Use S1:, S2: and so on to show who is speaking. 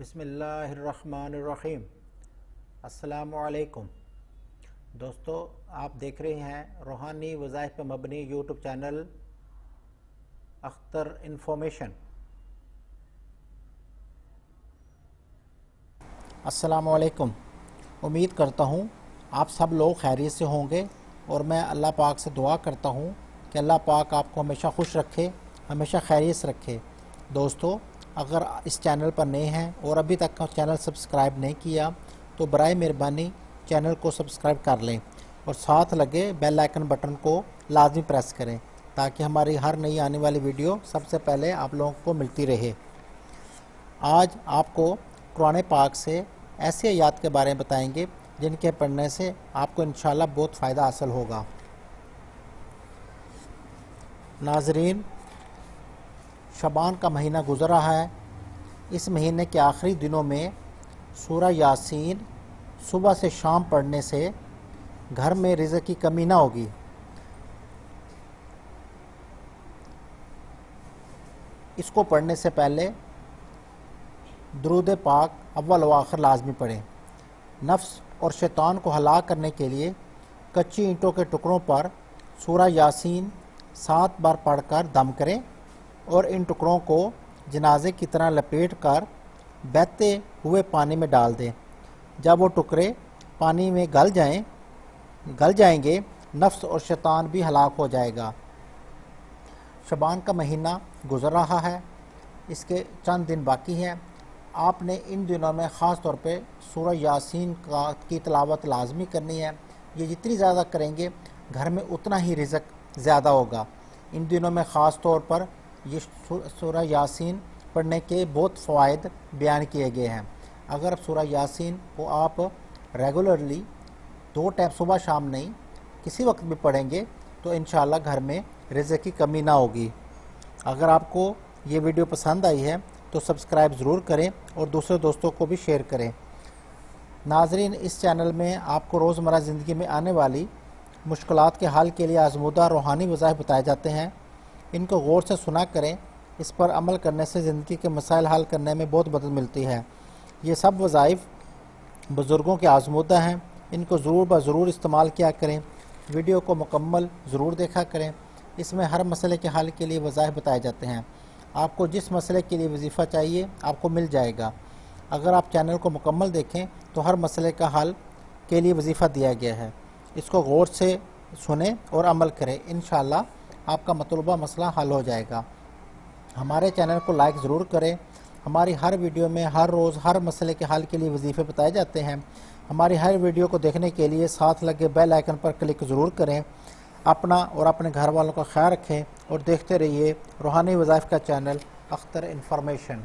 S1: بسم اللہ الرحمن الرحیم۔ السلام علیکم دوستو، آپ دیکھ رہے ہیں روحانی وظائف پر مبنی یوٹیوب چینل اختر انفارمیشن۔ السلام علیکم، امید کرتا ہوں آپ سب لوگ خیریت سے ہوں گے، اور میں اللہ پاک سے دعا کرتا ہوں کہ اللہ پاک آپ کو ہمیشہ خوش رکھے، ہمیشہ خیریت سے رکھے۔ دوستو، اگر اس چینل پر نئے ہیں اور ابھی تک چینل سبسکرائب نہیں کیا تو برائے مہربانی چینل کو سبسکرائب کر لیں اور ساتھ لگے بیل آئیکن بٹن کو لازمی پریس کریں تاکہ ہماری ہر نئی آنے والی ویڈیو سب سے پہلے آپ لوگوں کو ملتی رہے۔ آج آپ کو قرآن پاک سے ایسی آیات کے بارے میں بتائیں گے جن کے پڑھنے سے آپ کو انشاءاللہ بہت فائدہ حاصل ہوگا۔ ناظرین، شعبان کا مہینہ گزر رہا ہے۔ اس مہینے کے آخری دنوں میں سورہ یاسین صبح سے شام پڑھنے سے گھر میں رزق کی کمی نہ ہوگی۔ اس کو پڑھنے سے پہلے درود پاک اول و آخر لازمی پڑھیں۔ نفس اور شیطان کو ہلاک کرنے کے لیے کچی اینٹوں کے ٹکڑوں پر سورہ یاسین 7 بار پڑھ کر دم کریں اور ان ٹکڑوں کو جنازے کی طرح لپیٹ کر بہتے ہوئے پانی میں ڈال دیں۔ جب وہ ٹکڑے پانی میں گل جائیں گے، نفس اور شیطان بھی ہلاک ہو جائے گا۔ شعبان کا مہینہ گزر رہا ہے، اس کے چند دن باقی ہیں۔ آپ نے ان دنوں میں خاص طور پہ سورہ یاسین کی تلاوت لازمی کرنی ہے۔ یہ جتنی زیادہ کریں گے گھر میں اتنا ہی رزق زیادہ ہوگا۔ ان دنوں میں خاص طور پر یہ سورہ یاسین پڑھنے کے بہت فوائد بیان کیے گئے ہیں۔ اگر سورہ یاسین کو آپ ریگولرلی 2 ٹائم صبح شام نہیں کسی وقت بھی پڑھیں گے تو انشاءاللہ گھر میں رزق کی کمی نہ ہوگی۔ اگر آپ کو یہ ویڈیو پسند آئی ہے تو سبسکرائب ضرور کریں اور دوسرے دوستوں کو بھی شیئر کریں۔ ناظرین، اس چینل میں آپ کو روزمرہ زندگی میں آنے والی مشکلات کے حل کے لیے آزمودہ روحانی وظائف بتائے جاتے ہیں۔ ان کو غور سے سنا کریں، اس پر عمل کرنے سے زندگی کے مسائل حل کرنے میں بہت مدد ملتی ہے۔ یہ سب وظائف بزرگوں کے آزمودہ ہیں، ان کو ضرور استعمال کیا کریں۔ ویڈیو کو مکمل ضرور دیکھا کریں، اس میں ہر مسئلے کے حل کے لیے وظائف بتائے جاتے ہیں۔ آپ کو جس مسئلے کے لیے وظیفہ چاہیے آپ کو مل جائے گا۔ اگر آپ چینل کو مکمل دیکھیں تو ہر مسئلے کا حل کے لیے وظیفہ دیا گیا ہے۔ اس کو غور سے سنیں اور عمل کریں، انشاءاللہ آپ کا مطلوبہ مسئلہ حل ہو جائے گا۔ ہمارے چینل کو لائک ضرور کریں۔ ہماری ہر ویڈیو میں ہر روز ہر مسئلے کے حل کے لیے وظیفے بتائے جاتے ہیں۔ ہماری ہر ویڈیو کو دیکھنے کے لیے ساتھ لگے بیل آئیکن پر کلک ضرور کریں۔ اپنا اور اپنے گھر والوں کا خیال رکھیں اور دیکھتے رہیے روحانی وظائف کا چینل اختر انفارمیشن۔